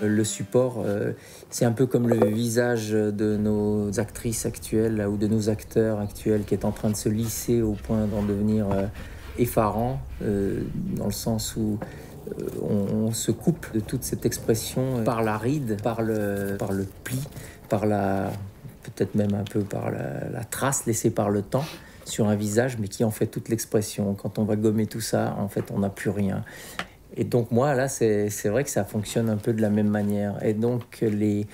Le support, c'est un peu comme le visage de nos actrices actuelles ou de nos acteurs actuels qui est en train de se lisser au point d'en devenir effarant, dans le sens où on se coupe de toute cette expression par la ride, par le pli, peut-être même un peu par la trace laissée par le temps sur un visage, mais qui en fait toute l'expression. Quand on va gommer tout ça, en fait, on n'a plus rien. Et donc moi, là, c'est vrai que ça fonctionne un peu de la même manière. Et donc les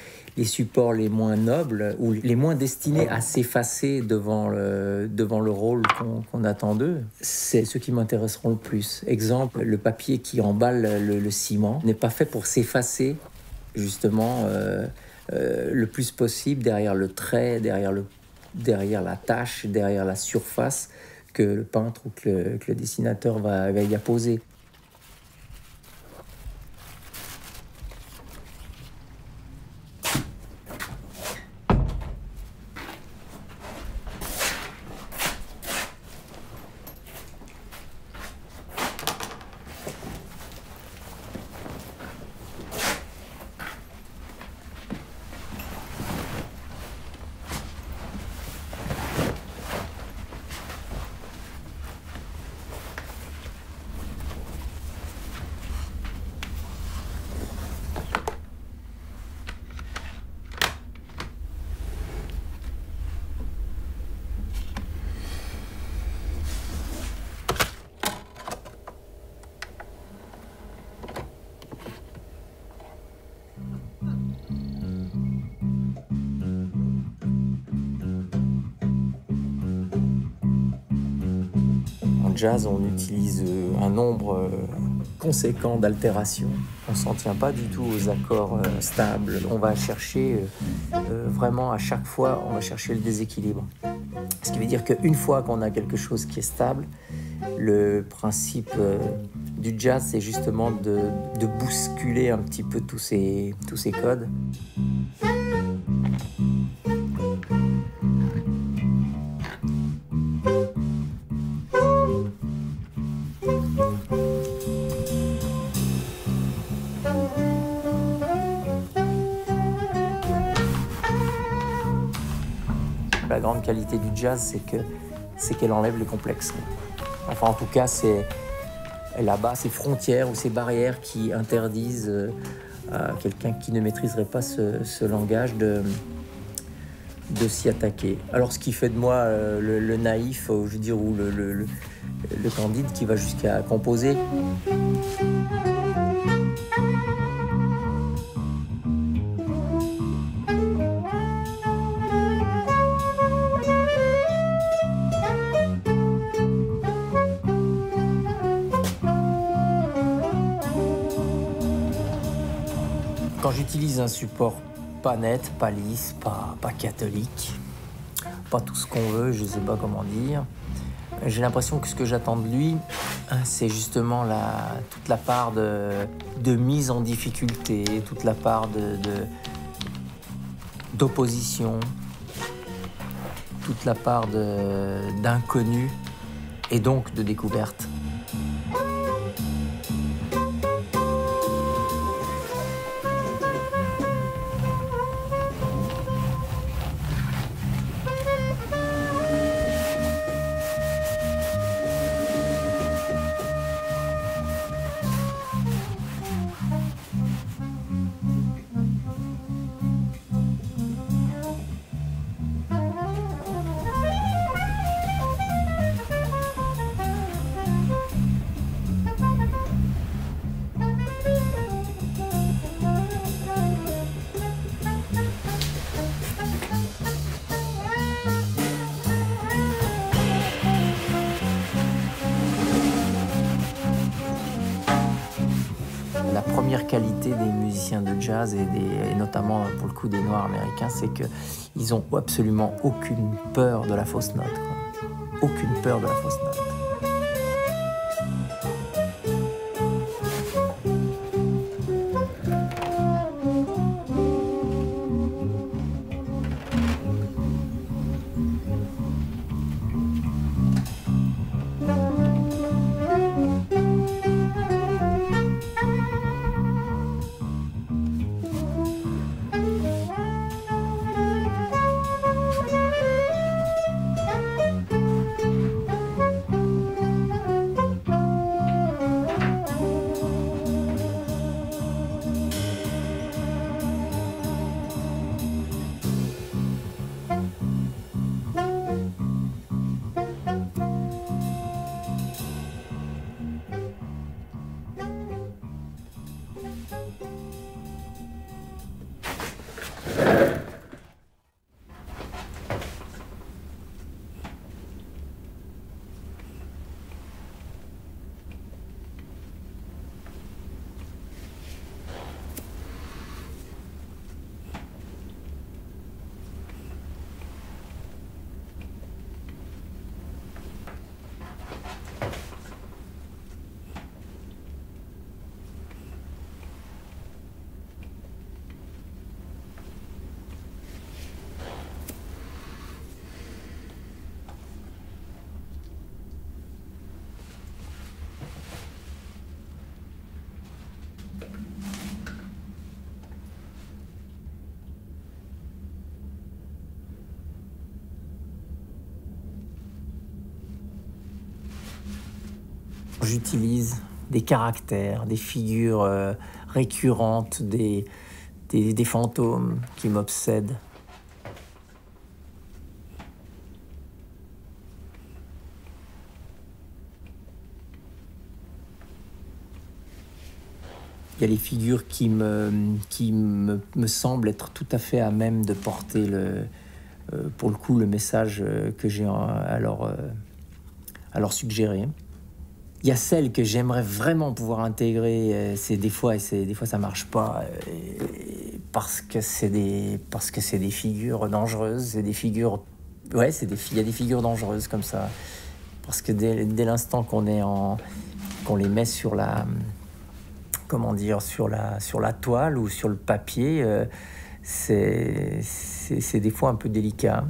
supports les moins nobles ou les moins destinés à s'effacer devant le rôle qu'on attend d'eux, c'est ceux qui m'intéresseront le plus. Exemple, le papier qui emballe le ciment n'est pas fait pour s'effacer, justement, le plus possible derrière le trait, derrière la tache, derrière la surface que le peintre ou que le dessinateur va y apposer. En jazz, on utilise un nombre conséquent d'altérations. On ne s'en tient pas du tout aux accords stables. On va chercher vraiment à chaque fois, on va chercher le déséquilibre. Ce qui veut dire qu'une fois qu'on a quelque chose qui est stable, le principe du jazz, c'est justement de bousculer un petit peu tous ces codes. La grande qualité du jazz, c'est qu'elle enlève le complexe. Enfin, en tout cas, elle abat ces frontières ou ces barrières qui interdisent à quelqu'un qui ne maîtriserait pas ce langage de s'y attaquer. Alors, ce qui fait de moi le naïf, je veux dire, ou le candide qui va jusqu'à composer. Quand j'utilise un support pas net, pas lisse, pas catholique, pas tout ce qu'on veut, je sais pas comment dire, j'ai l'impression que ce que j'attends de lui, c'est justement toute la part de mise en difficulté, toute la part d'opposition, toute la part d'inconnu et donc de découverte. La première qualité des musiciens de jazz et notamment pour le coup des Noirs américains, c'est qu'ils n'ont absolument aucune peur de la fausse note, quoi. Aucune peur de la fausse note. J'utilise des caractères, des figures récurrentes, des fantômes qui m'obsèdent. Il y a les figures qui me semblent être tout à fait à même de porter pour le coup le message que j'ai à leur suggérer. Il y a celles que j'aimerais vraiment pouvoir intégrer, c'est des fois ça marche pas, parce que c'est des figures dangereuses, c'est des figures, ouais, il y a des figures dangereuses comme ça, parce que dès l'instant qu'on les met sur la, comment dire, sur la toile ou sur le papier, c'est des fois un peu délicat.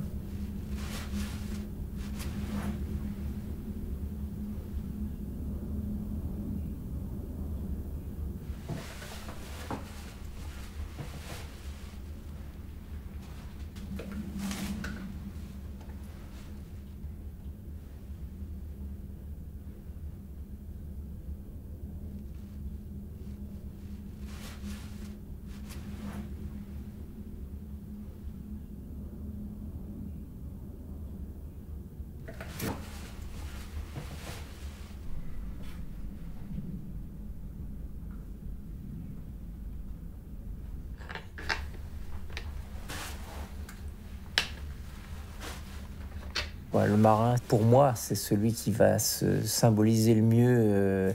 Ouais, le marin, pour moi, c'est celui qui va se symboliser le mieux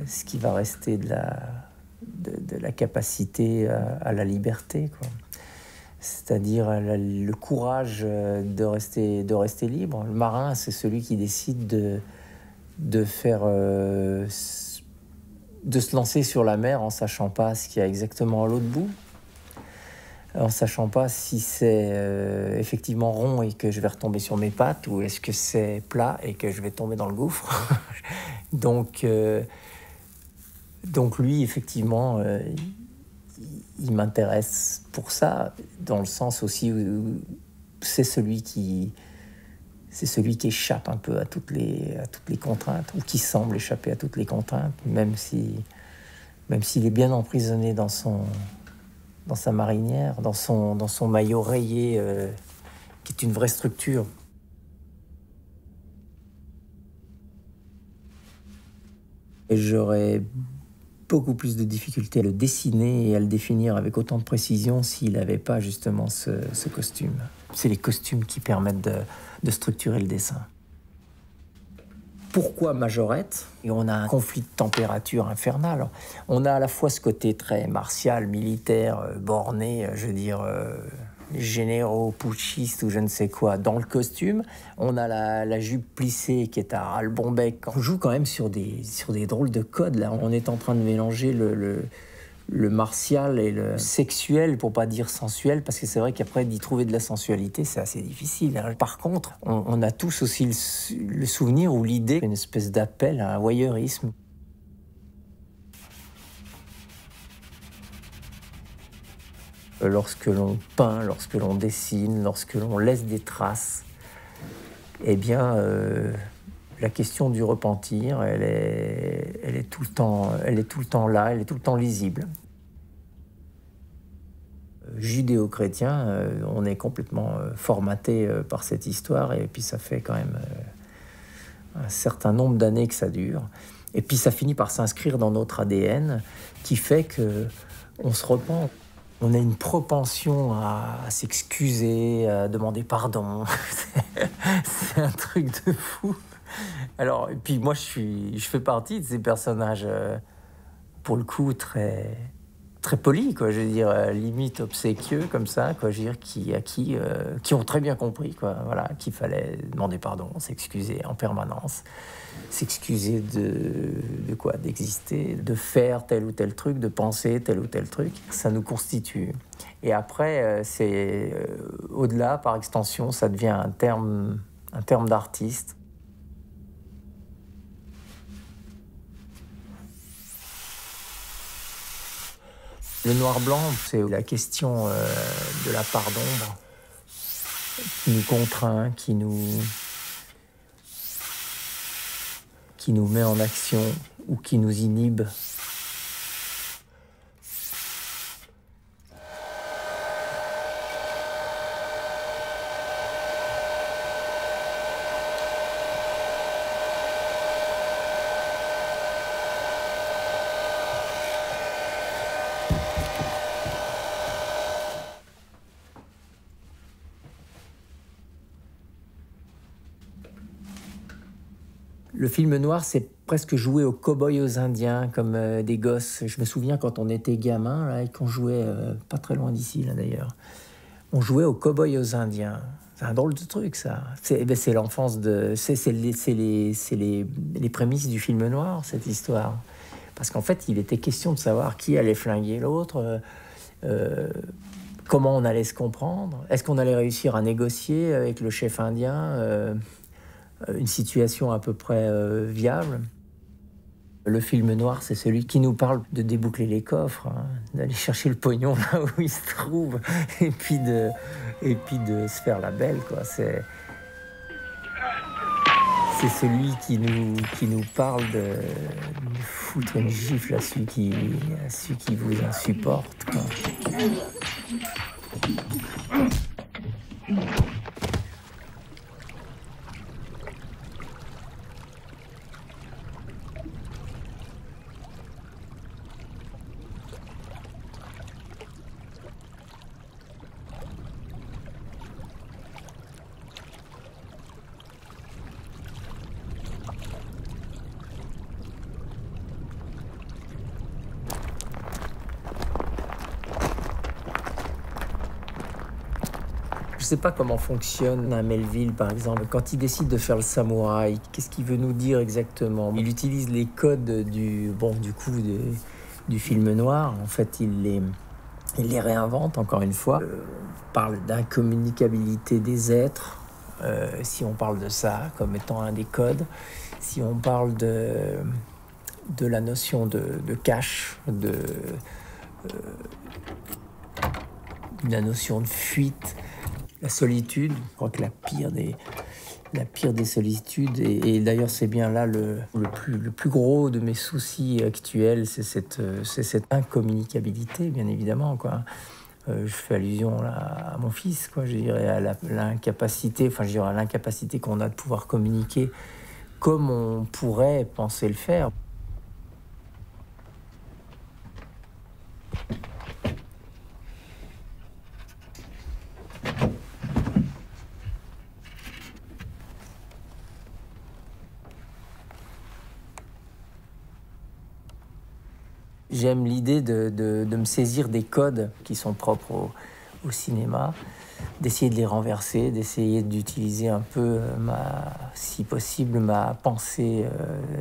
ce qui va rester de la capacité à la liberté, quoi. C'est-à-dire le courage de rester libre. Le marin, c'est celui qui décide de faire, de se lancer sur la mer en sachant pas ce qu'il y a exactement à l'autre bout, en sachant pas si c'est effectivement rond et que je vais retomber sur mes pattes, ou est-ce que c'est plat et que je vais tomber dans le gouffre. Donc lui, effectivement, il m'intéresse pour ça, dans le sens aussi où c'est celui qui échappe un peu à toutes les contraintes, ou qui semble échapper à toutes les contraintes, même s'il est bien emprisonné dans sa marinière, dans son maillot rayé, qui est une vraie structure. Et j'aurais beaucoup plus de difficultés à le dessiner et à le définir avec autant de précision s'il n'avait pas justement ce costume. C'est les costumes qui permettent de structurer le dessin. Pourquoi majorette? Et on a un conflit de température infernal. On a à la fois ce côté très martial, militaire, borné, je veux dire, généraux, putschistes ou je ne sais quoi, dans le costume. On a la jupe plissée qui est à ras-le-bol-bec. On joue quand même sur des drôles de codes, là. On est en train de mélanger le martial et le sexuel, pour pas dire sensuel, parce que c'est vrai qu'après, d'y trouver de la sensualité, c'est assez difficile, hein. Par contre, on a tous aussi le souvenir ou l'idée d'une espèce d'appel à un voyeurisme. Lorsque l'on peint, lorsque l'on dessine, lorsque l'on laisse des traces, eh bien, la question du repentir, elle est tout le temps là, elle est tout le temps lisible. Judéo-chrétien, on est complètement formaté par cette histoire, et puis ça fait quand même un certain nombre d'années que ça dure. Et puis ça finit par s'inscrire dans notre ADN, qui fait qu'on se repent. On a une propension à s'excuser, à demander pardon. C'est un truc de fou. Alors, et puis moi, je fais partie de ces personnages, pour le coup, très, très polis, quoi. Je veux dire, limite obséquieux, comme ça, quoi. Je veux dire, qui ont très bien compris, quoi. Voilà, qu'il fallait demander pardon, s'excuser en permanence. S'excuser de quoi? D'exister, de faire tel ou tel truc, de penser tel ou tel truc. Ça nous constitue. Et après, au-delà, par extension, ça devient un terme d'artiste. Le noir-blanc, c'est la question de la part d'ombre qui nous contraint, qui qui nous met en action ou qui nous inhibe. Le film noir, c'est presque jouer aux cow-boys aux Indiens, comme des gosses. Je me souviens quand on était gamin, là, et qu'on jouait, pas très loin d'ici, là d'ailleurs, on jouait aux cow-boys aux Indiens. C'est un drôle de truc, ça. C'est l'enfance de... C'est les prémices du film noir, cette histoire. Parce qu'en fait, il était question de savoir qui allait flinguer l'autre, comment on allait se comprendre, est-ce qu'on allait réussir à négocier avec le chef indien une situation à peu près viable. Le film noir, c'est celui qui nous parle de déboucler les coffres, hein, d'aller chercher le pognon là où il se trouve, et puis de se faire la belle, quoi. C'est celui qui nous parle de foutre une gifle à celui qui vous insupporte, quoi. Je ne sais pas comment fonctionne un Melville, par exemple. Quand il décide de faire le samouraï, qu'est-ce qu'il veut nous dire exactement? Il utilise les codes du film noir. En fait, il les réinvente, encore une fois. On parle d'incommunicabilité des êtres, si on parle de ça comme étant un des codes. Si on parle de la notion de cache, de la notion de fuite, la solitude, je crois que la pire des solitudes, et d'ailleurs c'est bien là le plus gros de mes soucis actuels, c'est cette incommunicabilité, bien évidemment, quoi. Je fais allusion là, à mon fils, quoi, je dirais à l'incapacité, à l'incapacité qu'on a de pouvoir communiquer comme on pourrait penser le faire. J'aime l'idée de me saisir des codes qui sont propres au cinéma, d'essayer de les renverser, d'essayer d'utiliser un peu, si possible, ma pensée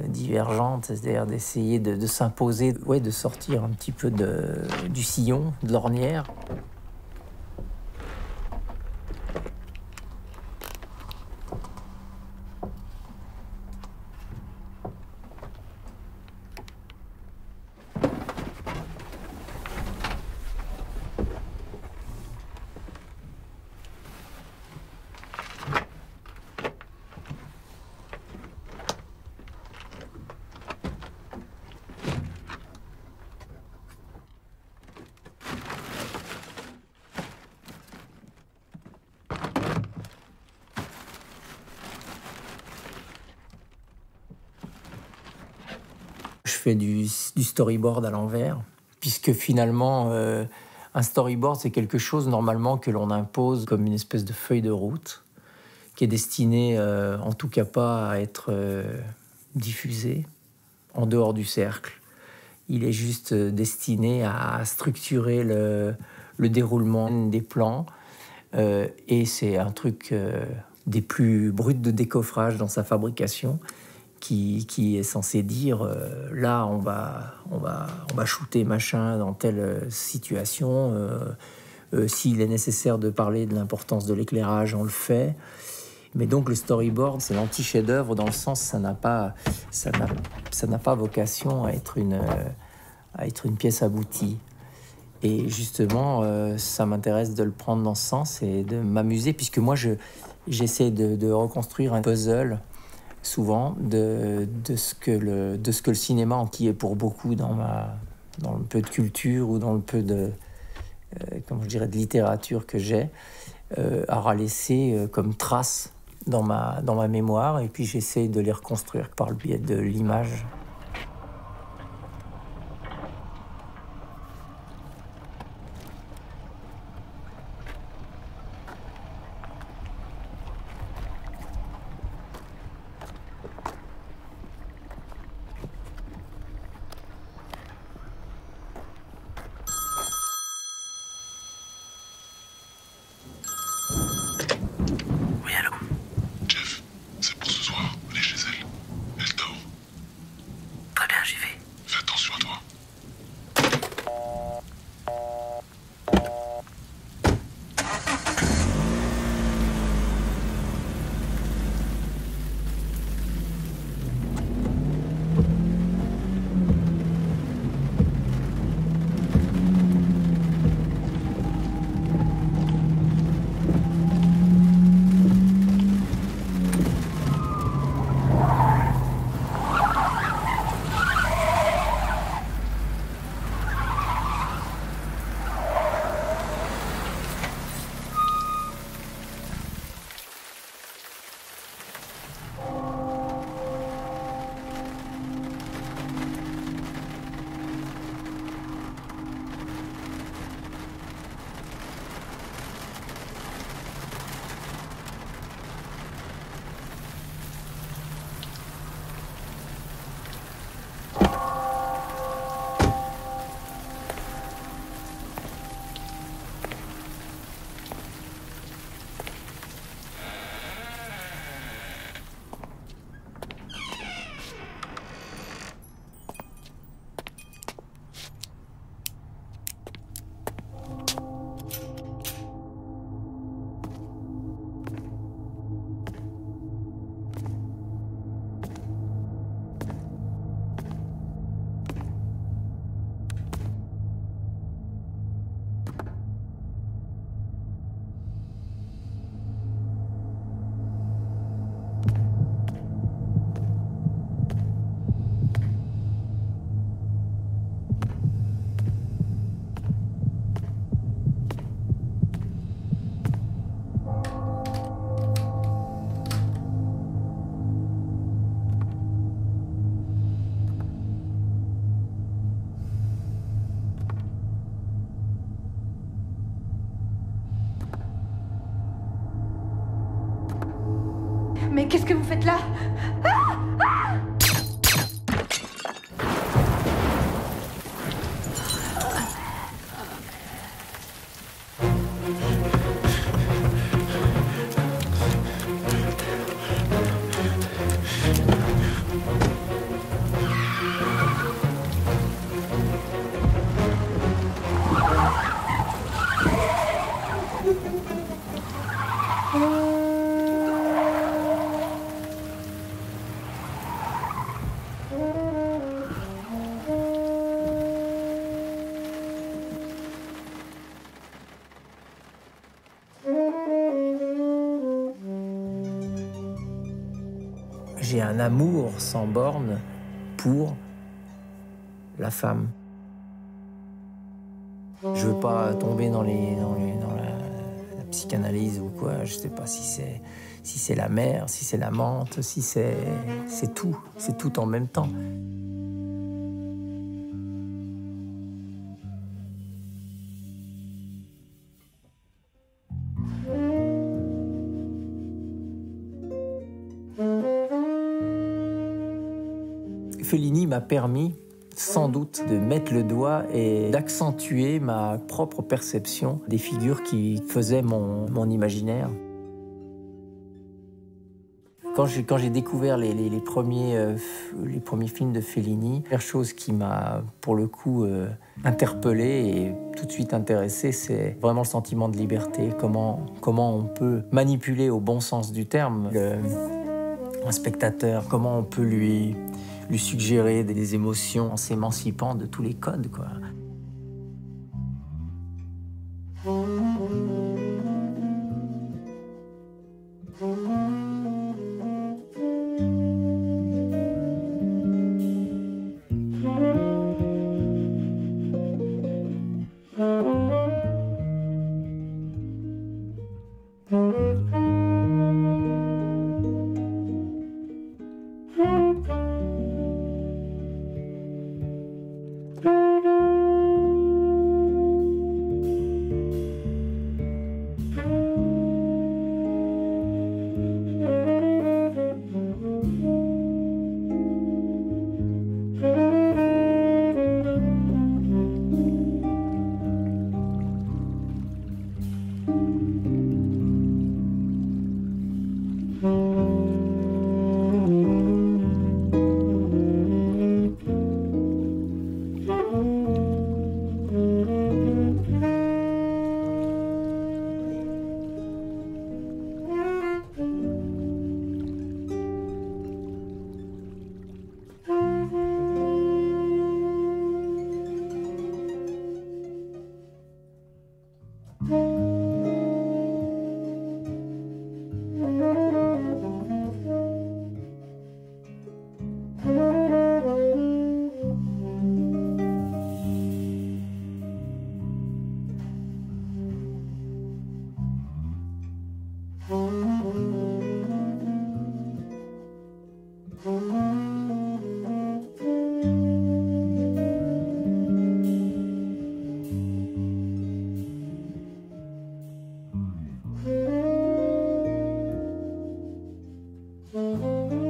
divergente, c'est-à-dire d'essayer de s'imposer, de sortir un petit peu du sillon, de l'ornière. Je fais du storyboard à l'envers, puisque finalement, un storyboard, c'est quelque chose normalement que l'on impose comme une espèce de feuille de route, qui est destinée, en tout cas pas à être diffusée en dehors du cercle. Il est juste destiné à structurer le déroulement des plans, et c'est un truc des plus bruts de décoffrage dans sa fabrication, qui est censé dire là on va shooter machin dans telle situation, s'il est nécessaire de parler de l'importance de l'éclairage, on le fait. Mais donc le storyboard, c'est l'anti-chef-d'œuvre dans le sens ça n'a pas vocation à être une pièce aboutie. Et justement, ça m'intéresse de le prendre dans ce sens et de m'amuser, puisque moi j'essaie de reconstruire un puzzle souvent de ce que le cinéma, qui est pour beaucoup dans le peu de culture ou dans le peu de, comment je dirais, de littérature que j'ai, aura laissé comme trace dans ma mémoire, et puis j'essaie de les reconstruire par le biais de l'image. Oui, allô? Jeff, c'est pour ce soir. Allez chez elle. Elle dort. Très bien, j'y vais. Fais attention à toi. Mais qu'est-ce que vous faites là? J'ai un amour sans borne pour la femme. Je veux pas tomber dans la psychanalyse ou quoi. Je sais pas si c'est la mère, si c'est l'amante, si c'est tout en même temps. Fellini m'a permis sans doute de mettre le doigt et d'accentuer ma propre perception des figures qui faisaient mon imaginaire. Quand j'ai découvert les premiers films de Fellini, la première chose qui m'a, pour le coup, interpellé et tout de suite intéressé, c'est vraiment le sentiment de liberté. Comment on peut manipuler au bon sens du terme un spectateur, comment on peut lui suggérer des émotions en s'émancipant de tous les codes, quoi. Mm-hmm.